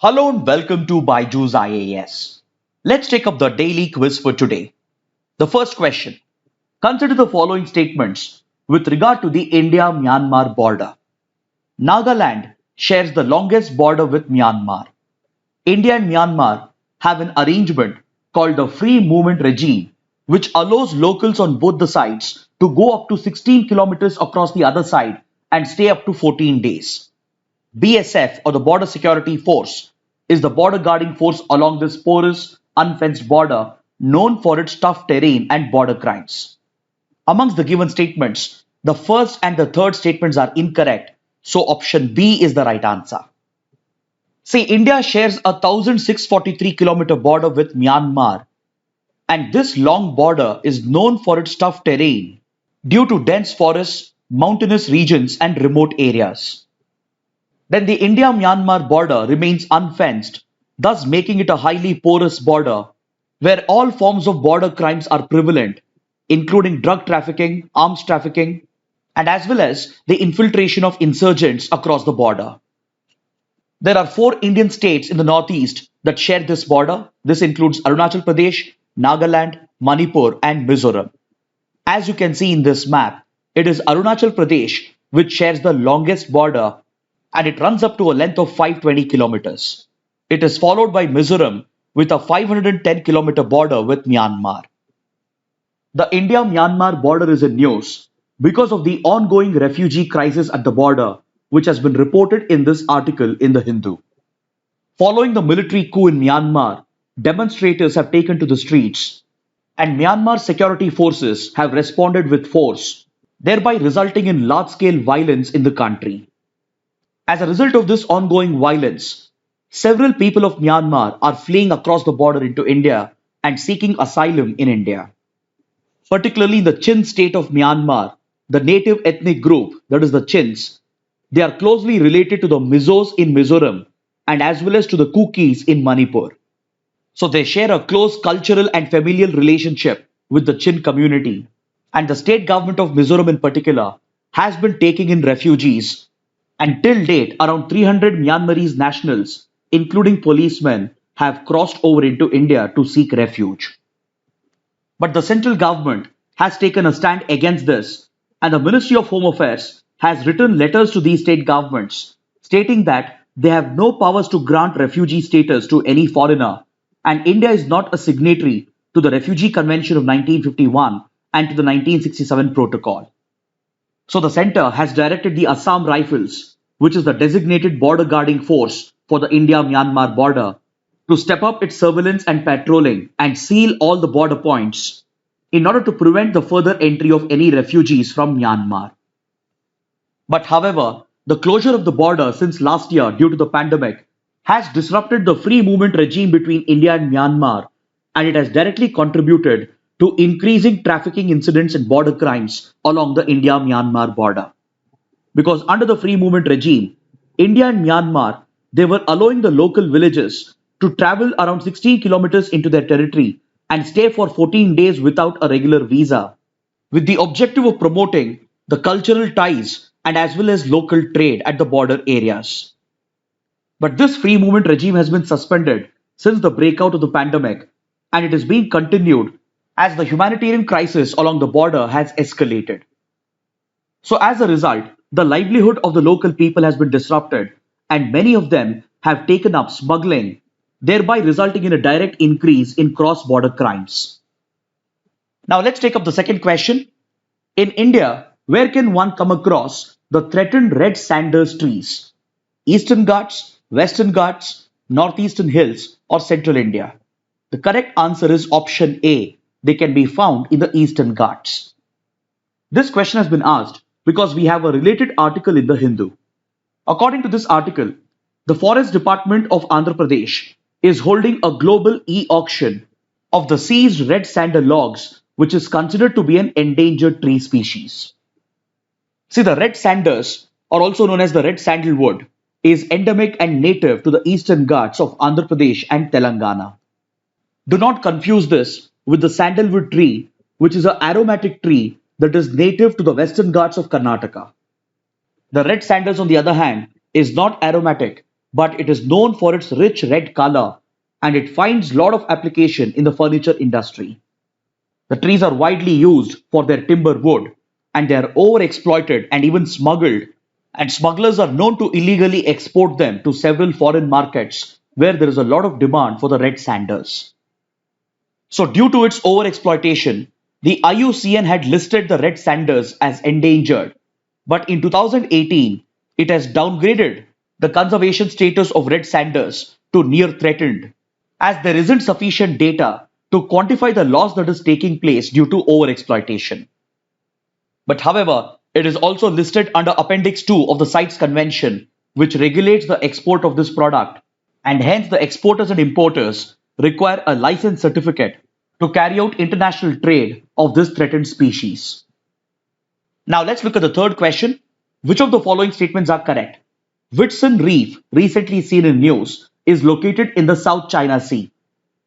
Hello and welcome to BYJU'S IAS. Let's take up the daily quiz for today. The first question. Consider the following statements with regard to the India-Myanmar border. Nagaland shares the longest border with Myanmar. India and Myanmar have an arrangement called the Free Movement Regime, which allows locals on both the sides to go up to 16 kilometers across the other side and stay up to 14 days. BSF, or the Border Security Force, is the border guarding force along this porous, unfenced border known for its tough terrain and border crimes. Amongst the given statements, the first and the third statements are incorrect, so option B is the right answer. See, India shares a 1,643-kilometer border with Myanmar, and this long border is known for its tough terrain due to dense forests, mountainous regions, and remote areas. Then the India-Myanmar border remains unfenced, thus making it a highly porous border where all forms of border crimes are prevalent, including drug trafficking, arms trafficking, and as well as the infiltration of insurgents across the border. There are 4 Indian states in the northeast that share this border. This includes Arunachal Pradesh, Nagaland, Manipur, and Mizoram. As you can see in this map, it is Arunachal Pradesh which shares the longest border, and it runs up to a length of 520 kilometers. It is followed by Mizoram with a 510-kilometer border with Myanmar. The India-Myanmar border is in news because of the ongoing refugee crisis at the border, which has been reported in this article in The Hindu. Following the military coup in Myanmar, demonstrators have taken to the streets, and Myanmar security forces have responded with force, thereby resulting in large-scale violence in the country. As a result of this ongoing violence, several people of Myanmar are fleeing across the border into India and seeking asylum in India. Particularly in the Chin state of Myanmar, the native ethnic group, that is the Chins, they are closely related to the Mizos in Mizoram and as well as to the Kukis in Manipur. So they share a close cultural and familial relationship with the Chin community, and the state government of Mizoram in particular has been taking in refugees. And till date, around 300 Myanmarese nationals, including policemen, have crossed over into India to seek refuge. But the central government has taken a stand against this, and the Ministry of Home Affairs has written letters to these state governments stating that they have no powers to grant refugee status to any foreigner, and India is not a signatory to the Refugee Convention of 1951 and to the 1967 Protocol. So the centre has directed the Assam Rifles, which is the designated border guarding force for the India-Myanmar border, to step up its surveillance and patrolling and seal all the border points in order to prevent the further entry of any refugees from Myanmar. But however, the closure of the border since last year due to the pandemic has disrupted the free movement regime between India and Myanmar, and it has directly contributed to increasing trafficking incidents and border crimes along the India-Myanmar border. Because under the free movement regime, India and Myanmar, they were allowing the local villages to travel around 16 kilometers into their territory and stay for 14 days without a regular visa, with the objective of promoting the cultural ties and as well as local trade at the border areas. But this free movement regime has been suspended since the breakout of the pandemic, and it is being continued as the humanitarian crisis along the border has escalated. So as a result, the livelihood of the local people has been disrupted, and many of them have taken up smuggling, thereby resulting in a direct increase in cross-border crimes. Now let's take up the second question. In India, where can one come across the threatened red sanders trees? Eastern Ghats, Western Ghats, Northeastern Hills, or Central India? The correct answer is option A. They can be found in the Eastern Ghats. This question has been asked because we have a related article in The Hindu. According to this article, the Forest Department of Andhra Pradesh is holding a global e-auction of the seized red sander logs, which is considered to be an endangered tree species. See, the red sanders, or also known as the red sandalwood, is endemic and native to the Eastern Ghats of Andhra Pradesh and Telangana. Do not confuse this with the sandalwood tree, which is an aromatic tree that is native to the Western Ghats of Karnataka. The red sanders, on the other hand, is not aromatic but it is known for its rich red color and it finds a lot of application in the furniture industry. The trees are widely used for their timber wood and they are overexploited and even smuggled, and smugglers are known to illegally export them to several foreign markets where there is a lot of demand for the red sanders. So due to its overexploitation, the IUCN had listed the red sanders as endangered, but in 2018, it has downgraded the conservation status of red sanders to near threatened, as there isn't sufficient data to quantify the loss that is taking place due to overexploitation. But however, it is also listed under Appendix 2 of the CITES Convention, which regulates the export of this product, and hence the exporters and importers require a license certificate to carry out international trade of this threatened species. Now let's look at the third question. Which of the following statements are correct? Whitsun Reef, recently seen in news, is located in the South China Sea.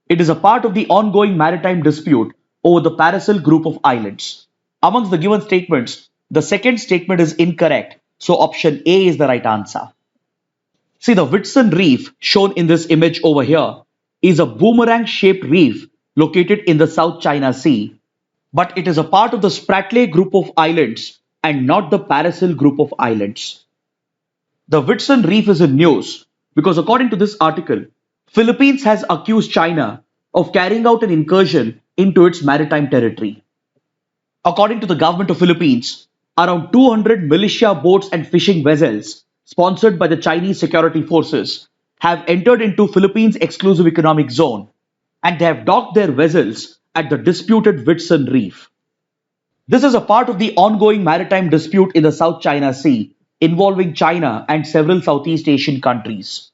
It is a part of the ongoing maritime dispute over the Paracel group of islands. Amongst the given statements, the second statement is incorrect, so option A is the right answer. See, the Whitsun Reef shown in this image over here is a boomerang-shaped reef located in the South China Sea, but it is a part of the Spratly group of islands and not the Paracel group of islands. The Whitsun Reef is in news because according to this article, Philippines has accused China of carrying out an incursion into its maritime territory. According to the government of Philippines, around 200 militia boats and fishing vessels sponsored by the Chinese security forces have entered into Philippines' exclusive economic zone and they have docked their vessels at the disputed Whitsun Reef. This is a part of the ongoing maritime dispute in the South China Sea involving China and several Southeast Asian countries.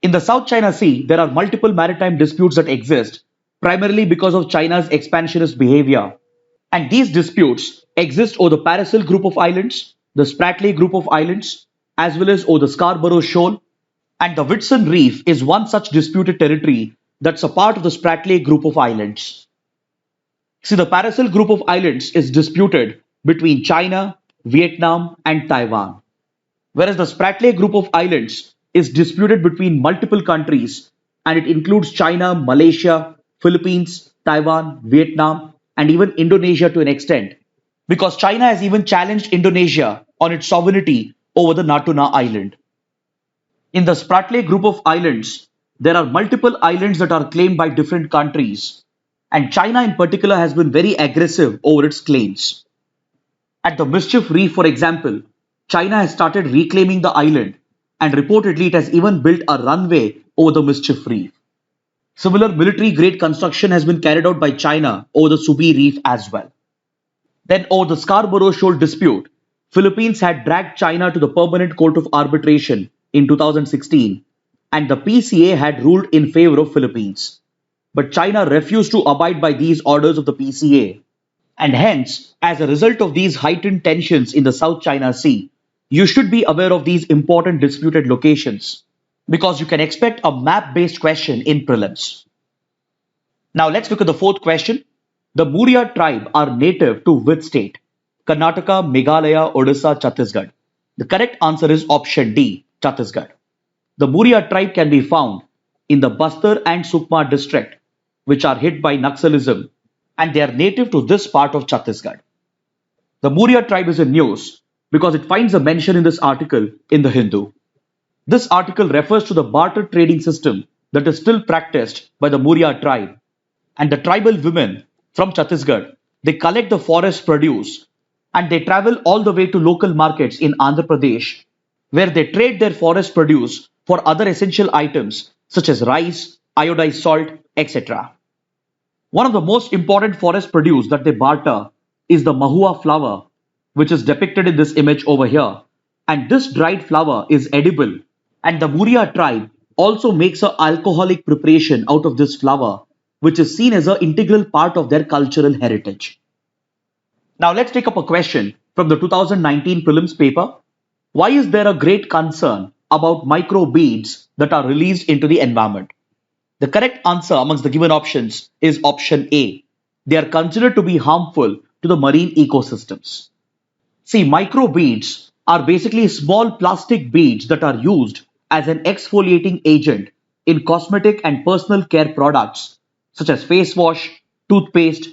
In the South China Sea, there are multiple maritime disputes that exist, primarily because of China's expansionist behavior. And these disputes exist over the Paracel group of islands, the Spratly group of islands, as well as over the Scarborough Shoal. And the Whitsun Reef is one such disputed territory that's a part of the Spratly group of islands. See, the Paracel group of islands is disputed between China, Vietnam, and Taiwan, whereas the Spratly group of islands is disputed between multiple countries and it includes China, Malaysia, Philippines, Taiwan, Vietnam, and even Indonesia to an extent, because China has even challenged Indonesia on its sovereignty over the Natuna Island. In the Spratly group of islands, there are multiple islands that are claimed by different countries, and China in particular has been very aggressive over its claims. At the Mischief Reef, for example, China has started reclaiming the island, and reportedly it has even built a runway over the Mischief Reef. Similar military-grade construction has been carried out by China over the Subi Reef as well. Then over the Scarborough Shoal dispute, Philippines had dragged China to the Permanent Court of Arbitration in 2016, and the PCA had ruled in favor of Philippines. But China refused to abide by these orders of the PCA, and hence, as a result of these heightened tensions in the South China Sea, you should be aware of these important disputed locations, because you can expect a map-based question in prelims. Now let's look at the fourth question. The Muria tribe are native to which state? Karnataka, Meghalaya, Odisha, Chhattisgarh. The correct answer is option D, Chhattisgarh. The Muria tribe can be found in the Bastar and Sukma district, which are hit by Naxalism, and they are native to this part of Chhattisgarh. The Muria tribe is in news because it finds a mention in this article in the Hindu. This article refers to the barter trading system that is still practiced by the Muria tribe, and the tribal women from Chhattisgarh, they collect the forest produce and they travel all the way to local markets in Andhra Pradesh, where they trade their forest produce for other essential items such as rice, iodized salt, etc. One of the most important forest produce that they barter is the mahua flower, which is depicted in this image over here. And this dried flower is edible. And the Muria tribe also makes an alcoholic preparation out of this flower, which is seen as an integral part of their cultural heritage. Now let's take up a question from the 2019 prelims paper. Why is there a great concern about microbeads that are released into the environment? The correct answer amongst the given options is option A. They are considered to be harmful to the marine ecosystems. See, microbeads are basically small plastic beads that are used as an exfoliating agent in cosmetic and personal care products such as face wash, toothpaste,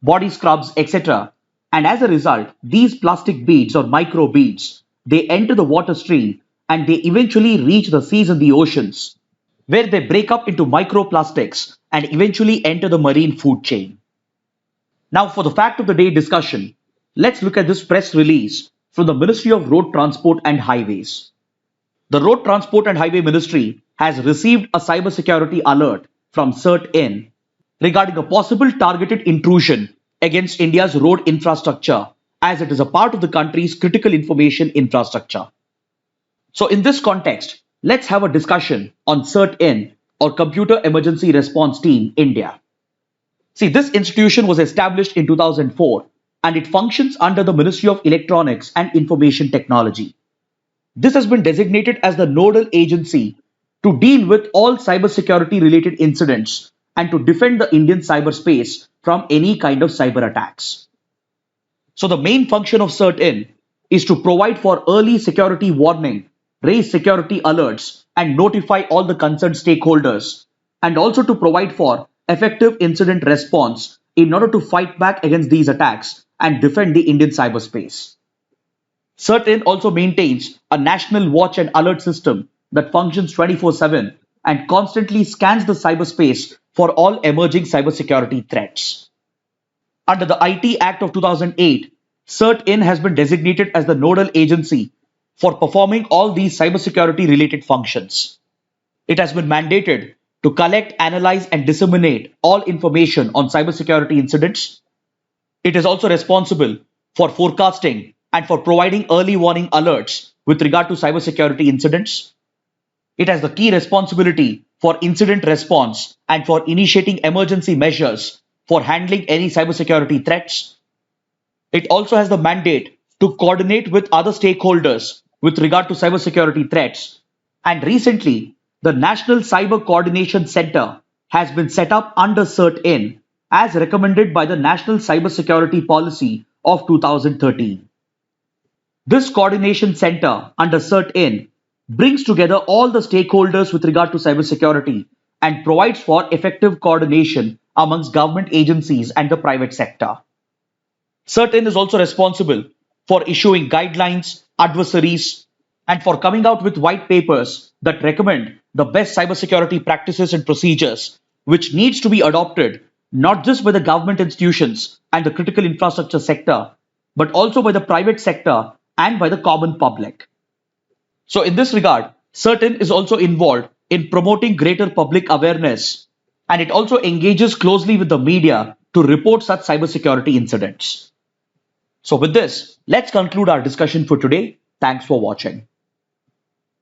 body scrubs, etc. And as a result, these plastic beads or microbeads, they enter the water stream and they eventually reach the seas and the oceans, where they break up into microplastics and eventually enter the marine food chain. Now for the fact of the day discussion, let's look at this press release from the Ministry of Road Transport and Highways. The Road Transport and Highway Ministry has received a cybersecurity alert from CERT-IN regarding a possible targeted intrusion against India's road infrastructure, as it is a part of the country's critical information infrastructure. So in this context, let's have a discussion on CERT-IN or Computer Emergency Response Team India. See, this institution was established in 2004 and it functions under the Ministry of Electronics and Information Technology. This has been designated as the nodal agency to deal with all cybersecurity related incidents and to defend the Indian cyberspace from any kind of cyber attacks. So the main function of CERT-IN is to provide for early security warning, raise security alerts, and notify all the concerned stakeholders, and also to provide for effective incident response in order to fight back against these attacks and defend the Indian cyberspace. CERT-IN also maintains a national watch and alert system that functions 24/7 and constantly scans the cyberspace for all emerging cybersecurity threats. Under the IT Act of 2008, CERT-IN has been designated as the nodal agency for performing all these cybersecurity related functions. It has been mandated to collect, analyze, and disseminate all information on cybersecurity incidents. It is also responsible for forecasting and for providing early warning alerts with regard to cybersecurity incidents. It has the key responsibility for incident response and for initiating emergency measures for handling any cybersecurity threats. It also has the mandate to coordinate with other stakeholders with regard to cybersecurity threats. And recently, the National Cyber Coordination Center has been set up under CERT-IN as recommended by the National Cybersecurity Policy of 2013. This coordination center under CERT-IN brings together all the stakeholders with regard to cybersecurity and provides for effective coordination amongst government agencies and the private sector. CERT-IN is also responsible for issuing guidelines, advisories, and for coming out with white papers that recommend the best cybersecurity practices and procedures, which needs to be adopted not just by the government institutions and the critical infrastructure sector, but also by the private sector and by the common public. So in this regard, CERT-IN is also involved in promoting greater public awareness, and it also engages closely with the media to report such cybersecurity incidents. So with this, let's conclude our discussion for today. Thanks for watching.